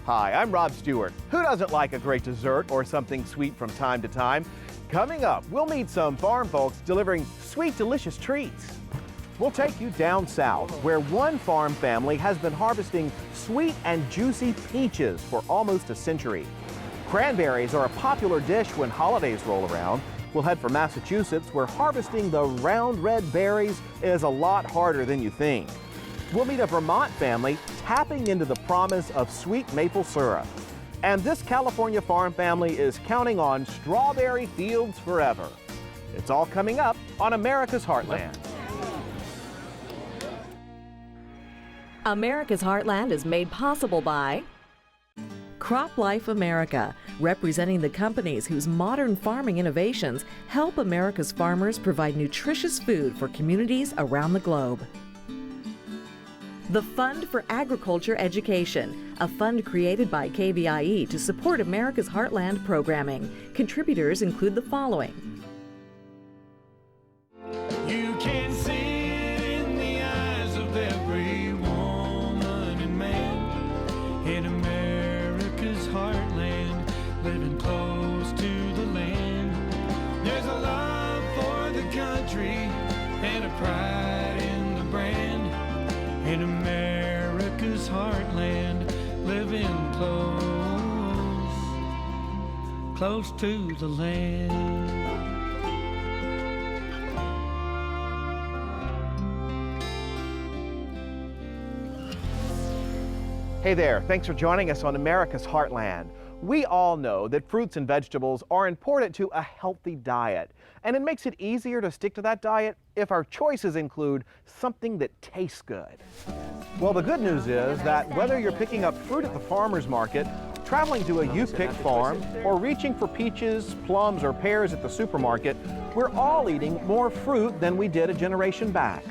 Hi, I'm Rob Stewart. Who doesn't like a great dessert or something sweet from time to time? Coming up, we'll meet some farm folks delivering sweet, delicious treats. We'll take you down south, where one farm family has been harvesting sweet and juicy peaches for almost a century. Cranberries are a popular dish when holidays roll around. We'll head for Massachusetts, where harvesting the round red berries is a lot harder than you think. We'll meet a Vermont family tapping into the promise of sweet maple syrup. And this California farm family is counting on strawberry fields forever. It's all coming up on America's Heartland. America's Heartland is made possible by CropLife America, representing the companies whose modern farming innovations help America's farmers provide nutritious food for communities around the globe. The Fund for Agriculture Education, a fund created by KVIE to support America's Heartland programming. Contributors include the following. You can see it in the eyes of every woman and man in America's heartland, living close to the land. There's a love for the country and a pride in the brand. In America's heartland, living close to the land. Hey there, thanks for joining us on America's Heartland. We all know that fruits and vegetables are important to a healthy diet, and it makes it easier to stick to that diet if our choices include something that tastes good. Well, the good news is that whether you're picking up fruit at the farmer's market, traveling to a you-pick farm, or reaching for peaches, plums, or pears at the supermarket, we're all eating more fruit than we did a generation back.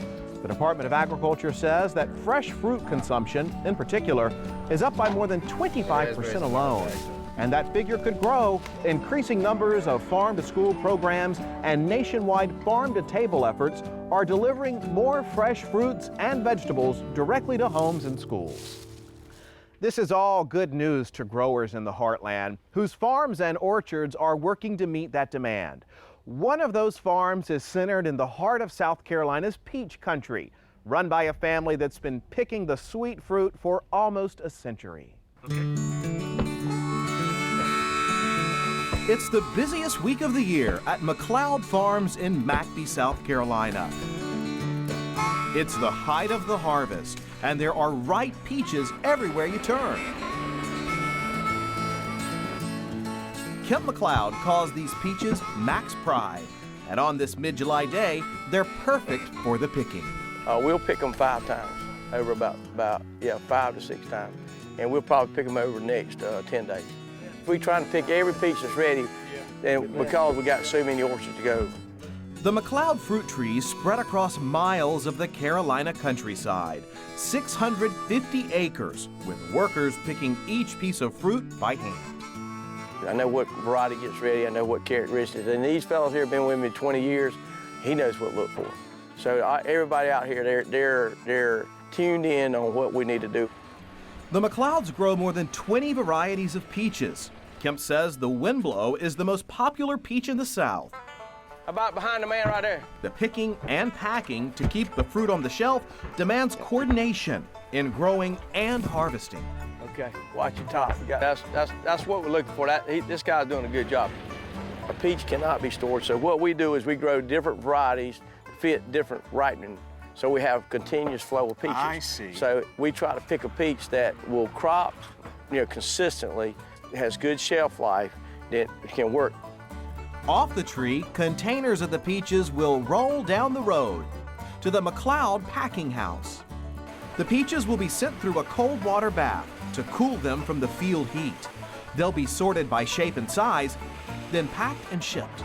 The Department of Agriculture says that fresh fruit consumption, in particular, is up by more than 25% alone. And that figure could grow. Increasing numbers of farm-to-school programs and nationwide farm-to-table efforts are delivering more fresh fruits and vegetables directly to homes and schools. This is all good news to growers in the Heartland, whose farms and orchards are working to meet that demand. One of those farms is centered in the heart of South Carolina's peach country, run by a family that's been picking the sweet fruit for almost a century. It's the busiest week of the year at McLeod Farms in McBee, South Carolina. It's the height of the harvest, and there are ripe peaches everywhere you turn. Kemp McLeod calls these peaches Mac's Pride, and on this mid-July day, they're perfect for the picking. We'll pick them 5 times, over about 5 to 6 times, and we'll probably pick them over the next 10 days. We're trying to pick every peach that's ready, and because we got so many orchards to go. The McLeod fruit trees spread across miles of the Carolina countryside, 650 acres, with workers picking each piece of fruit by hand. I know what variety gets ready, I know what characteristics, and these fellows here have been with me 20 years, he knows what to look for. So everybody out here, they're tuned in on what we need to do. The McLeods grow more than 20 varieties of peaches. Kemp says the Windblow is the most popular peach in the South. About behind the man right there. The picking and packing to keep the fruit on the shelf demands coordination in growing and harvesting. Okay, watch your top. That's what we're looking for. This guy's doing a good job. A peach cannot be stored, so what we do is we grow different varieties to fit different ripening. So we have continuous flow of peaches. I see. So we try to pick a peach that will crop, consistently, has good shelf life, that can work. Off the tree, containers of the peaches will roll down the road to the McLeod packing house. The peaches will be sent through a cold water bath to cool them from the field heat. They'll be sorted by shape and size, then packed and shipped.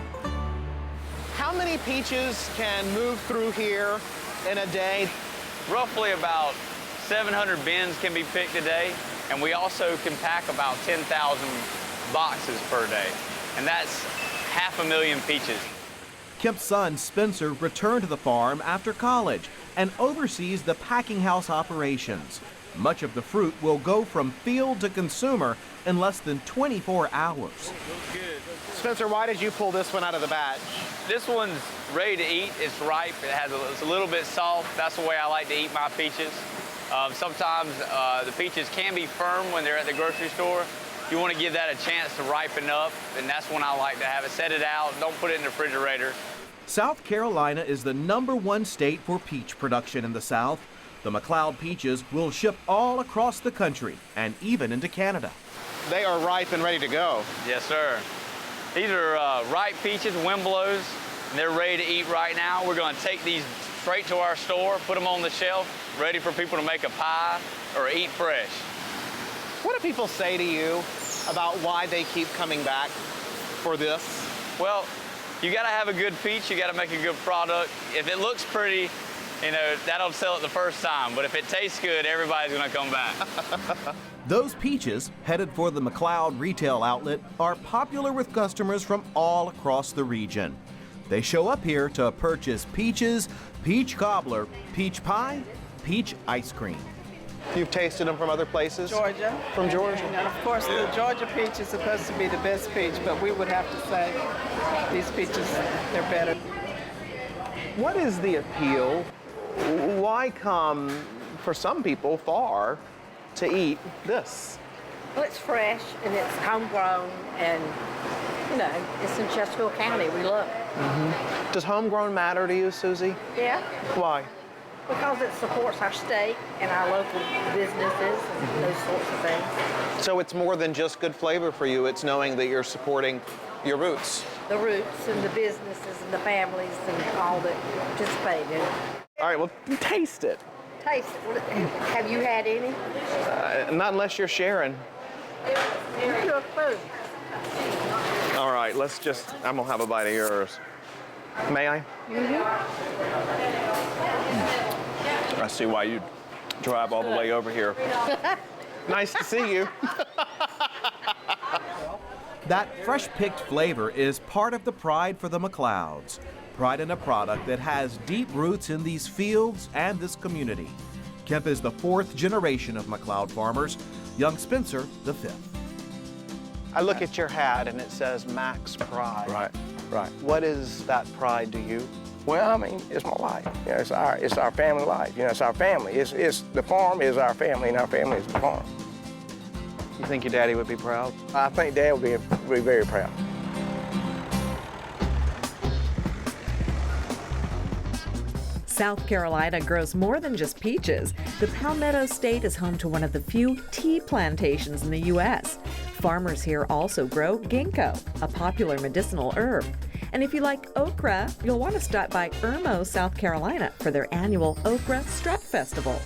How many peaches can move through here in a day? Roughly about 700 bins can be picked a day, and we also can pack about 10,000 boxes per day, and that's 500,000 peaches. Kemp's son, Spencer, returned to the farm after college and oversees the packing house operations. Much of the fruit will go from field to consumer in less than 24 hours. Spencer, why did you pull this one out of the batch? This one's ready to eat. It's ripe. It's a little bit soft. That's the way I like to eat my peaches. Sometimes the peaches can be firm when they're at the grocery store. You want to give that a chance to ripen up, and that's when I like to have it. Set it out. Don't put it in the refrigerator. South Carolina is the #1 state for peach production in the South. The McLeod peaches will ship all across the country and even into Canada. They are ripe and ready to go. Yes, sir. These are ripe peaches, wind blows, and they're ready to eat right now. We're going to take these straight to our store, put them on the shelf, ready for people to make a pie or eat fresh. What do people say to you about why they keep coming back for this? Well, you got to have a good peach. You got to make a good product. If it looks pretty, you know, that'll sell it the first time. But if it tastes good, everybody's going to come back. Those peaches, headed for the McLeod retail outlet, are popular with customers from all across the region. They show up here to purchase peaches, peach cobbler, peach pie, peach ice cream. You've tasted them from other places? Georgia. From Georgia? And of course, the Georgia peach is supposed to be the best peach, but we would have to say these peaches, they're better. What is the appeal? Why come, for some people, far to eat this? Well, it's fresh and it's homegrown, and you know, it's in Chesterfield County. We love it. Does homegrown matter to you, Susie? Yeah, Why? because it supports our state and our local businesses and those sorts of things. So it's more than just good flavor for you, it's knowing that you're supporting your roots. The roots and the businesses and the families and all that participate in it. All right, well, taste it. Taste it. Have you had any? Not unless you're sharing. You took food. All right, I'm gonna have a bite of yours. May I? I see why you drive all the way over here. Nice to see you. That fresh-picked flavor is part of the pride for the McLeods. Pride in a product that has deep roots in these fields and this community. Kemp is the 4th generation of McLeod farmers, young Spencer the 5th. I look at your hat and it says Max Pride. Right. What is that pride to you? Well, I mean, it's my life. You know, it's our family life. You know, it's our family. It's the farm is our family, and our family is the farm. You think your daddy would be proud? I think Dad would be very proud. South Carolina grows more than just peaches. The Palmetto State is home to one of the few tea plantations in the U.S. Farmers here also grow ginkgo, a popular medicinal herb. And if you like okra, you'll want to stop by Irmo, South Carolina for their annual Okra Strut Festival.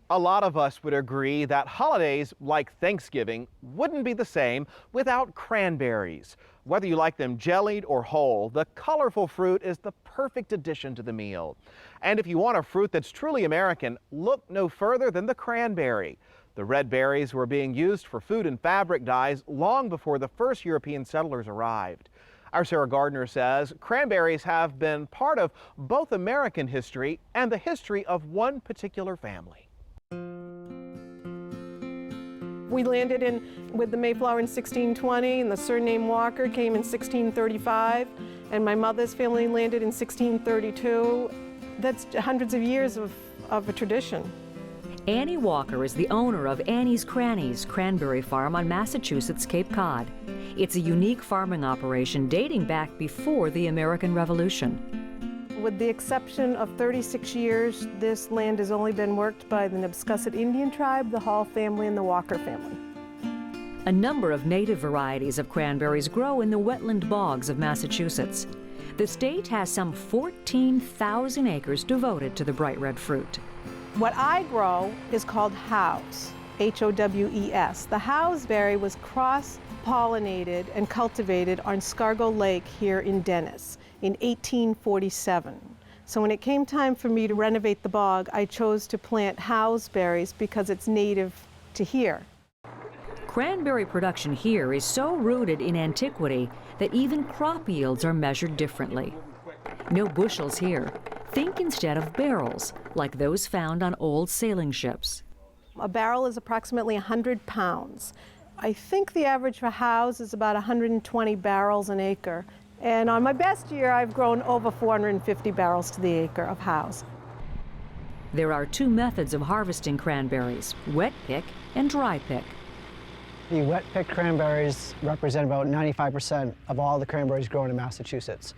A lot of us would agree that holidays like Thanksgiving wouldn't be the same without cranberries. Whether you like them jellied or whole, the colorful fruit is the perfect addition to the meal. And if you want a fruit that's truly American, look no further than the cranberry. The red berries were being used for food and fabric dyes long before the first European settlers arrived. Our Sarah Gardner says cranberries have been part of both American history and the history of one particular family. We landed with the Mayflower in 1620, and the surname Walker came in 1635, and my mother's family landed in 1632. That's hundreds of years of a tradition. Annie Walker is the owner of Annie's Crannies Cranberry Farm on Massachusetts Cape Cod. It's a unique farming operation dating back before the American Revolution. With the exception of 36 years, this land has only been worked by the Nabscusset Indian tribe, the Hall family, and the Walker family. A number of native varieties of cranberries grow in the wetland bogs of Massachusetts. The state has some 14,000 acres devoted to the bright red fruit. What I grow is called Howes, H-O-W-E-S. The Howesberry was cross-pollinated and cultivated on Scargo Lake here in Dennis in 1847. So when it came time for me to renovate the bog, I chose to plant Howesberries because it's native to here. Cranberry production here is so rooted in antiquity that even crop yields are measured differently. No bushels here, Think instead of barrels, like those found on old sailing ships. A barrel is approximately 100 pounds. I think the average for house is about 120 barrels an acre. And on my best year, I've grown over 450 barrels to the acre of house. There are two methods of harvesting cranberries, wet pick and dry pick. The wet picked cranberries represent about 95% of all the cranberries grown in Massachusetts.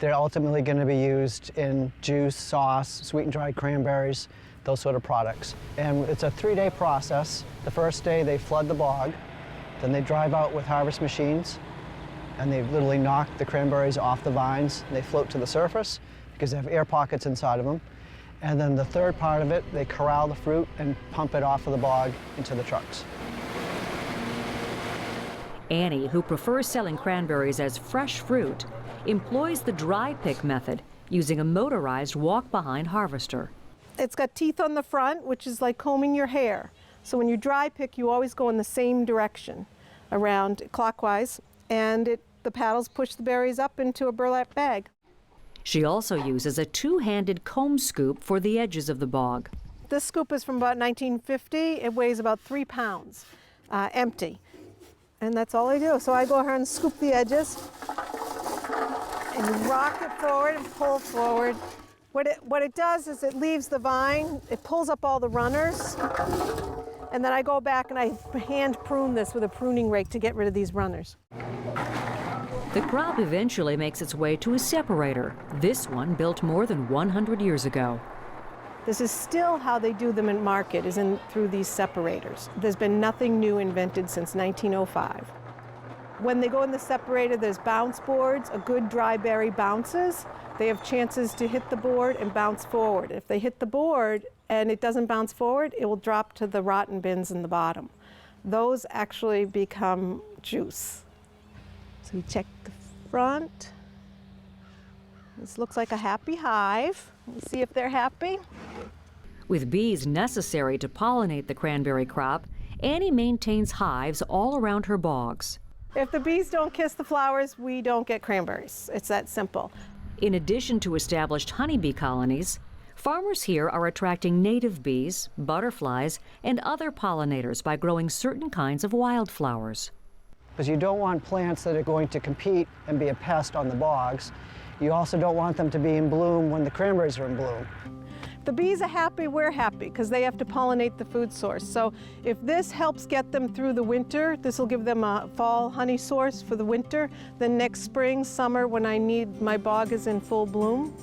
They're ultimately going to be used in juice, sauce, sweetened dried cranberries, those sort of products. And it's a 3-day process. The first day they flood the bog, then they drive out with harvest machines, and they literally knock the cranberries off the vines. They float to the surface because they have air pockets inside of them. And then the third part of it, they corral the fruit and pump it off of the bog into the trucks. Annie, who prefers selling cranberries as fresh fruit, employs the dry pick method using a motorized walk-behind harvester. It's got teeth on the front, which is like combing your hair. So when you dry pick, you always go in the same direction, around clockwise, and the paddles push the berries up into a burlap bag. She also uses a two-handed comb scoop for the edges of the bog. This scoop is from about 1950. It weighs about 3 pounds, empty. And that's all I do. So I go ahead and scoop the edges and rock it forward and pull forward. What it does is it leaves the vine, it pulls up all the runners, and then I go back and I hand prune this with a pruning rake to get rid of these runners. The crop eventually makes its way to a separator, this one built more than 100 years ago. This is still how they do them in market, is through these separators. There's been nothing new invented since 1905. When they go in the separator, there's bounce boards. A good dry berry bounces. They have chances to hit the board and bounce forward. If they hit the board and it doesn't bounce forward, it will drop to the rotten bins in the bottom. Those actually become juice. So we check the front. This looks like a happy hive. Let's see if they're happy. With bees necessary to pollinate the cranberry crop, Annie maintains hives all around her bogs. If the bees don't kiss the flowers, we don't get cranberries. It's that simple. In addition to established honeybee colonies, farmers here are attracting native bees, butterflies, and other pollinators by growing certain kinds of wildflowers. Because you don't want plants that are going to compete and be a pest on the bogs. You also don't want them to be in bloom when the cranberries are in bloom. The bees are happy, we're happy, because they have to pollinate the food source. So if this helps get them through the winter, this will give them a fall honey source for the winter. Then next spring, summer, when my bog is in full bloom,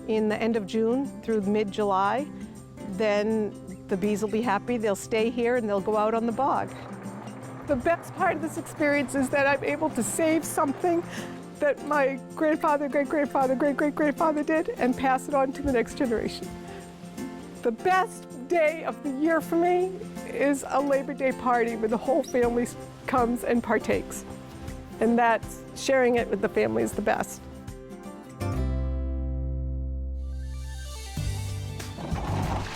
in the end of June through mid-July, then the bees will be happy, they'll stay here and they'll go out on the bog. The best part of this experience is that I'm able to save something that my grandfather, great-grandfather, great-great-grandfather did and pass it on to the next generation. The best day of the year for me is a Labor Day party where the whole family comes and partakes. And that's sharing it with the family is the best.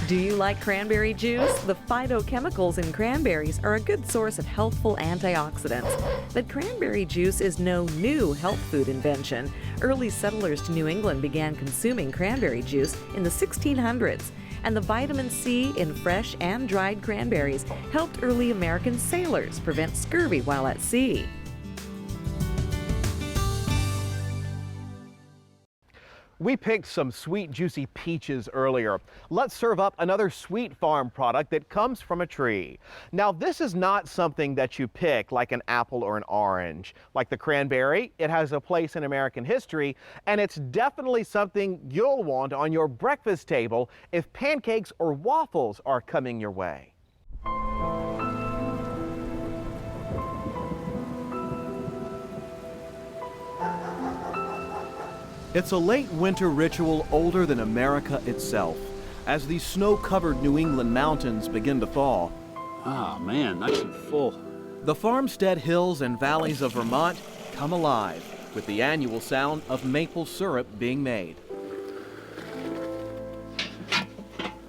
Do you like cranberry juice? The phytochemicals in cranberries are a good source of healthful antioxidants. But cranberry juice is no new health food invention. Early settlers to New England began consuming cranberry juice in the 1600s. And the vitamin C in fresh and dried cranberries helped early American sailors prevent scurvy while at sea. We picked some sweet, juicy peaches earlier. Let's serve up another sweet farm product that comes from a tree. Now, this is not something that you pick like an apple or an orange. Like the cranberry, it has a place in American history, and it's definitely something you'll want on your breakfast table if pancakes or waffles are coming your way. It's a late winter ritual older than America itself, as these snow-covered New England mountains begin to thaw. Ah, man, nice and full. The farmstead hills and valleys of Vermont come alive with the annual sound of maple syrup being made.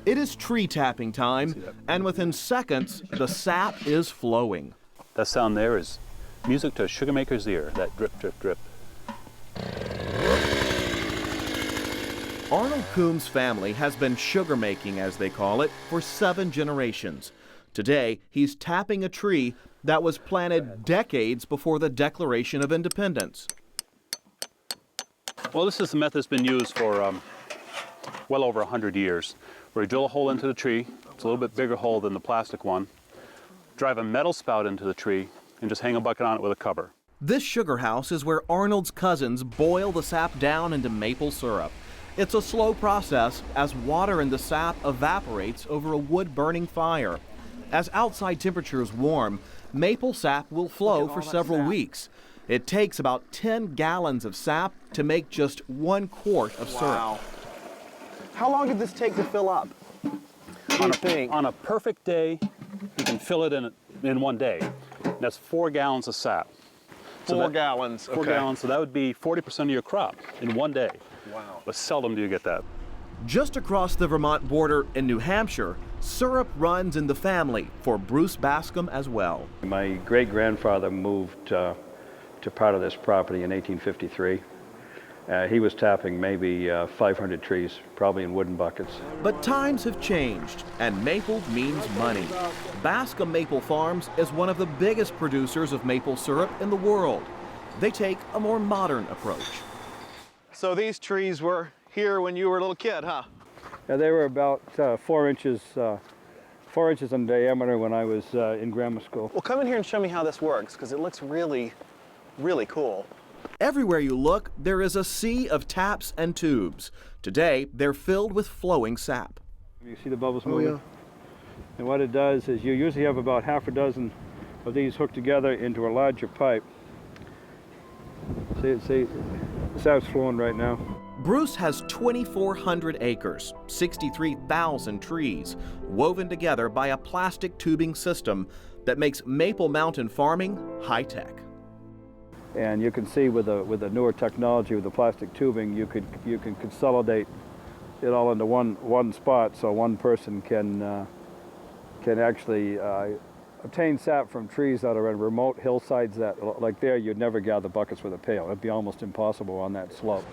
It is tree tapping time, and within seconds, the sap is flowing. That sound there is music to a sugar maker's ear, that drip, drip, drip. Arnold Coombs' family has been sugar making, as they call it, for 7 generations. Today, he's tapping a tree that was planted decades before the Declaration of Independence. Well, this is the method that's been used for well over 100 years, where you drill a hole into the tree. It's a little bit bigger hole than the plastic one. Drive a metal spout into the tree and just hang a bucket on it with a cover. This sugar house is where Arnold's cousins boil the sap down into maple syrup. It's a slow process as water in the sap evaporates over a wood-burning fire. As outside temperatures warm, maple sap will flow for several weeks. It takes about 10 gallons of sap to make just 1 quart of syrup. Wow. How long did this take to fill up? On a perfect day, you can fill it in 1 day. That's 4 gallons of sap. 4 gallons. 4 gallons, so that would be 40% of your crop in 1 day. Wow. But seldom do you get that. Just across the Vermont border in New Hampshire, syrup runs in the family for Bruce Bascom as well. My great-grandfather moved to part of this property in 1853. He was tapping maybe 500 trees, probably in wooden buckets. But times have changed, and maple means money. Bascom Maple Farms is one of the biggest producers of maple syrup in the world. They take a more modern approach. So these trees were here when you were a little kid, huh? Yeah, they were about 4 inches in diameter when I was in grammar school. Well, come in here and show me how this works, because it looks really, really cool. Everywhere you look, there is a sea of taps and tubes. Today, they're filled with flowing sap. You see the bubbles moving? Yeah. And what it does is you usually have about half a dozen of these hooked together into a larger pipe. See, the sap's flowing right now. Bruce has 2,400 acres, 63,000 trees, woven together by a plastic tubing system that makes Maple Mountain farming high-tech. And you can see with the newer technology, with the plastic tubing, you can consolidate it all into one spot, so one person can actually obtain sap from trees that are in remote hillsides that, like there, you'd never gather buckets with a pail. It'd be almost impossible on that slope.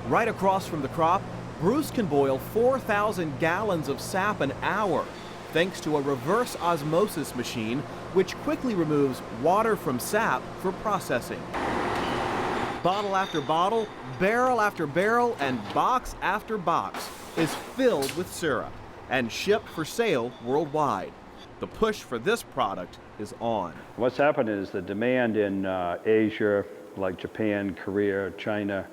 Right across from the crop, Bruce can boil 4,000 gallons of sap an hour, thanks to a reverse osmosis machine which quickly removes water from sap for processing. Bottle after bottle, barrel after barrel, and box after box is filled with syrup and shipped for sale worldwide. The push for this product is on. What's happened is the demand in Asia, like Japan, Korea, China,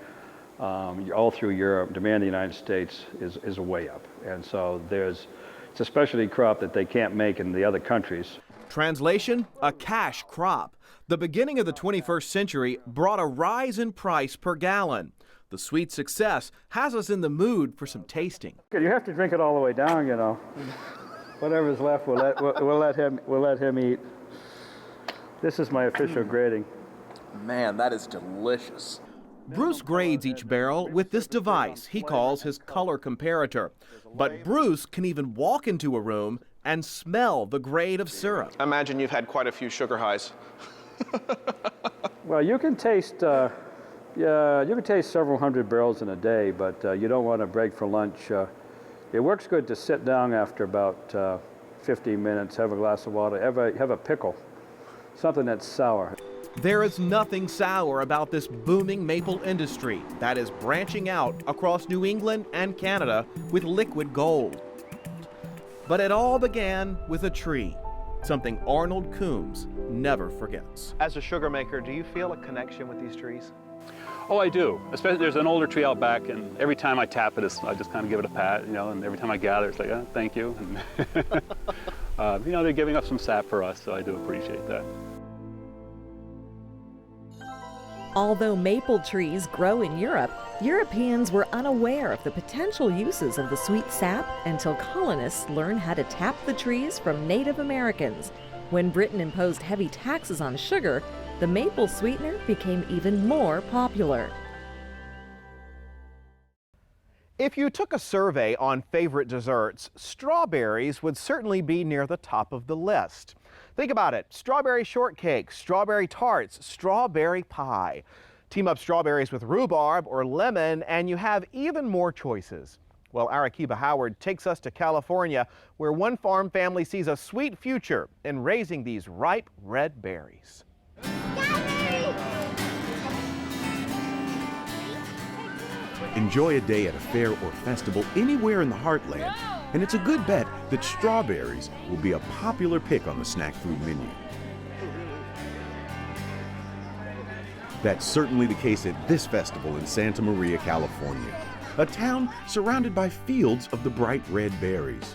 all through Europe, demand in the United States is way up. And so it's a specialty crop that they can't make in the other countries. Translation, a cash crop. The beginning of the 21st century brought a rise in price per gallon. The sweet success has us in the mood for some tasting. You have to drink it all the way down, you know. Whatever's left, we'll let him eat. This is my official grading. Man, that is delicious. Bruce grades each barrel with this device he calls his color comparator. But Bruce can even walk into a room and smell the grade of syrup. I imagine you've had quite a few sugar highs. Well, you can taste several hundred barrels in a day, but you don't want to break for lunch. It works good to sit down after about 15 minutes, have a glass of water, have a pickle, something that's sour. There is nothing sour about this booming maple industry that is branching out across New England and Canada with liquid gold. But it all began with a tree, something Arnold Coombs never forgets. As a sugar maker, do you feel a connection with these trees? Oh, I do. Especially there's an older tree out back, and every time I tap it, I just kind of give it a pat, you know, and every time I gather, it's like, oh, thank you. And, you know, they're giving up some sap for us, so I do appreciate that. Although maple trees grow in Europe, Europeans were unaware of the potential uses of the sweet sap until colonists learned how to tap the trees from Native Americans. When Britain imposed heavy taxes on sugar, the maple sweetener became even more popular. If you took a survey on favorite desserts, strawberries would certainly be near the top of the list. Think about it: strawberry shortcake, strawberry tarts, strawberry pie. Team up strawberries with rhubarb or lemon and you have even more choices. Well, Arakiba Howard takes us to California, where one farm family sees a sweet future in raising these ripe red berries. Enjoy a day at a fair or festival anywhere in the Heartland, and it's a good bet that strawberries will be a popular pick on the snack food menu. That's certainly the case at this festival in Santa Maria, California, a town surrounded by fields of the bright red berries.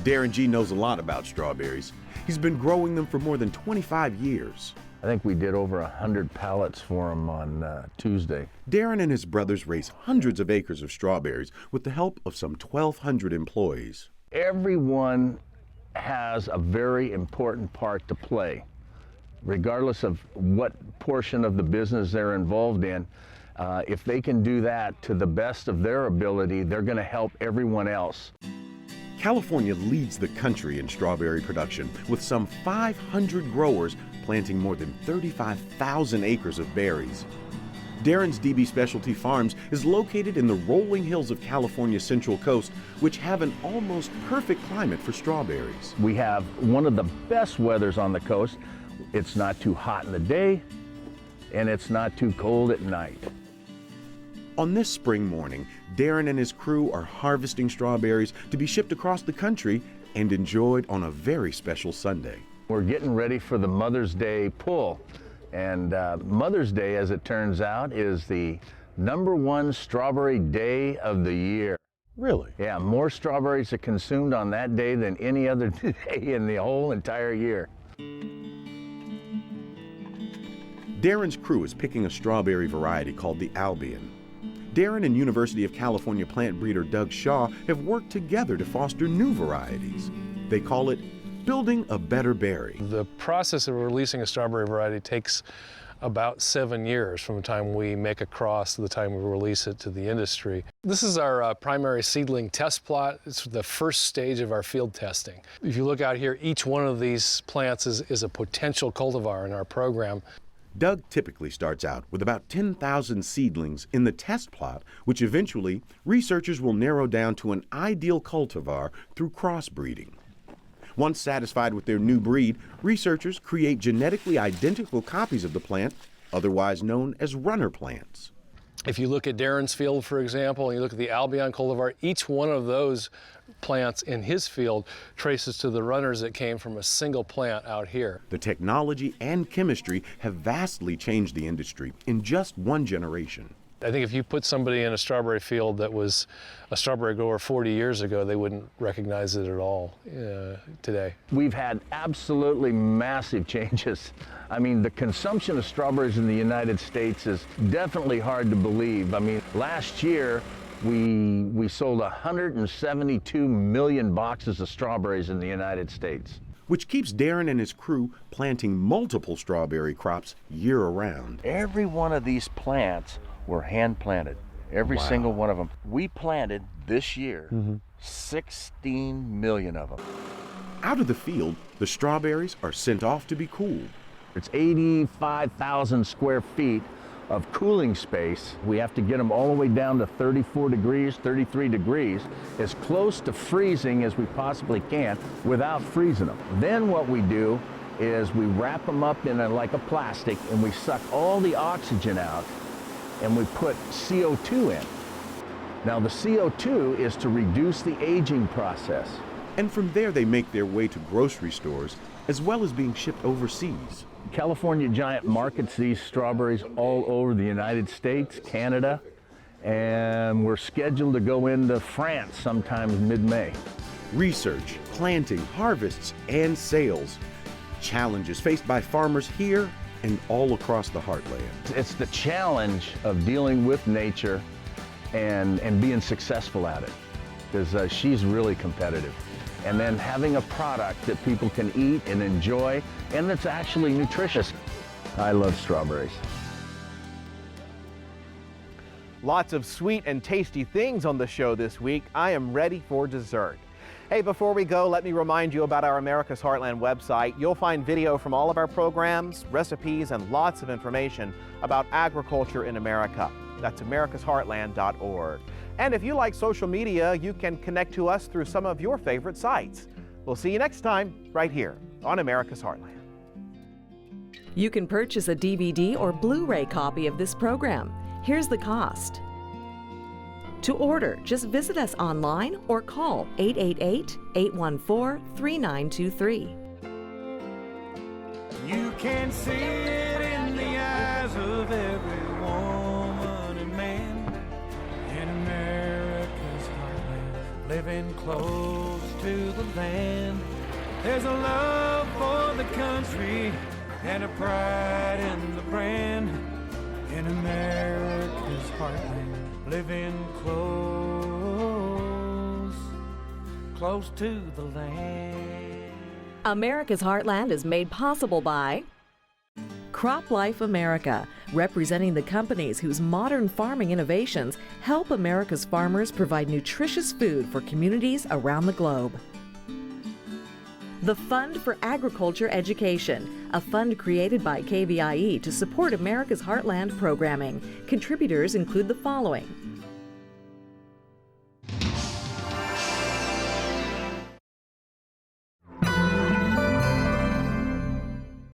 Darren G. knows a lot about strawberries. He's been growing them for more than 25 years. I think we did over 100 pallets for them on Tuesday. Darren and his brothers raise hundreds of acres of strawberries with the help of some 1,200 employees. Everyone has a very important part to play, regardless of what portion of the business they're involved in. If they can do that to the best of their ability, they're going to help everyone else. California leads the country in strawberry production, with some 500 growers planting more than 35,000 acres of berries. Darren's DB Specialty Farms is located in the rolling hills of California's Central Coast, which have an almost perfect climate for strawberries. We have one of the best weathers on the coast. It's not too hot in the day, and it's not too cold at night. On this spring morning, Darren and his crew are harvesting strawberries to be shipped across the country and enjoyed on a very special Sunday. We're getting ready for the Mother's Day pull. And Mother's Day, as it turns out, is the #1 strawberry day of the year. Really? Yeah, more strawberries are consumed on that day than any other day in the whole entire year. Darren's crew is picking a strawberry variety called the Albion. Darren and University of California plant breeder Doug Shaw have worked together to foster new varieties. They call it building a better berry. The process of releasing a strawberry variety takes about 7 years from the time we make a cross to the time we release it to the industry. This is our primary seedling test plot. It's the first stage of our field testing. If you look out here, each one of these plants is a potential cultivar in our program. Doug typically starts out with about 10,000 seedlings in the test plot, which eventually researchers will narrow down to an ideal cultivar through crossbreeding. Once satisfied with their new breed, researchers create genetically identical copies of the plant, otherwise known as runner plants. If you look at Darren's field, for example, and you look at the Albion cultivar, each one of those plants in his field traces to the runners that came from a single plant out here. The technology and chemistry have vastly changed the industry in just one generation. I think if you put somebody in a strawberry field that was a strawberry grower 40 years ago, they wouldn't recognize it at all today. We've had absolutely massive changes. I mean, the consumption of strawberries in the United States is definitely hard to believe. I mean, last year, we sold 172 million boxes of strawberries in the United States. Which keeps Darren and his crew planting multiple strawberry crops year-round. Every one of these plants were hand-planted, every single one of them. We planted this year 16 million of them. Out of the field, the strawberries are sent off to be cooled. It's 85,000 square feet of cooling space. We have to get them all the way down to 34 degrees, 33 degrees, as close to freezing as we possibly can without freezing them. Then what we do is we wrap them up in like a plastic and we suck all the oxygen out and we put CO2 in. Now the CO2 is to reduce the aging process. And from there they make their way to grocery stores as well as being shipped overseas. California Giant markets these strawberries all over the United States, Canada, and we're scheduled to go into France sometime mid-May. Research, planting, harvests, and sales. Challenges faced by farmers here and all across the Heartland. It's the challenge of dealing with nature and being successful at it, because she's really competitive. And then having a product that people can eat and enjoy, and that's actually nutritious. I love strawberries. Lots of sweet and tasty things on the show this week. I am ready for dessert. Hey, before we go, let me remind you about our America's Heartland website. You'll find video from all of our programs, recipes, and lots of information about agriculture in America. That's americasheartland.org. And if you like social media, you can connect to us through some of your favorite sites. We'll see you next time, right here on America's Heartland. You can purchase a DVD or Blu-ray copy of this program. Here's the cost. To order, just visit us online or call 888-814-3923. You can see it in the eyes of every woman and man in America's heartland, living close to the land. There's a love for the country and a pride in the brand in America's heartland, living close to the land. America's Heartland is made possible by Crop Life America, representing the companies whose modern farming innovations help America's farmers provide nutritious food for communities around the globe. The Fund for Agriculture Education, a fund created by KVIE to support America's Heartland programming. Contributors include the following: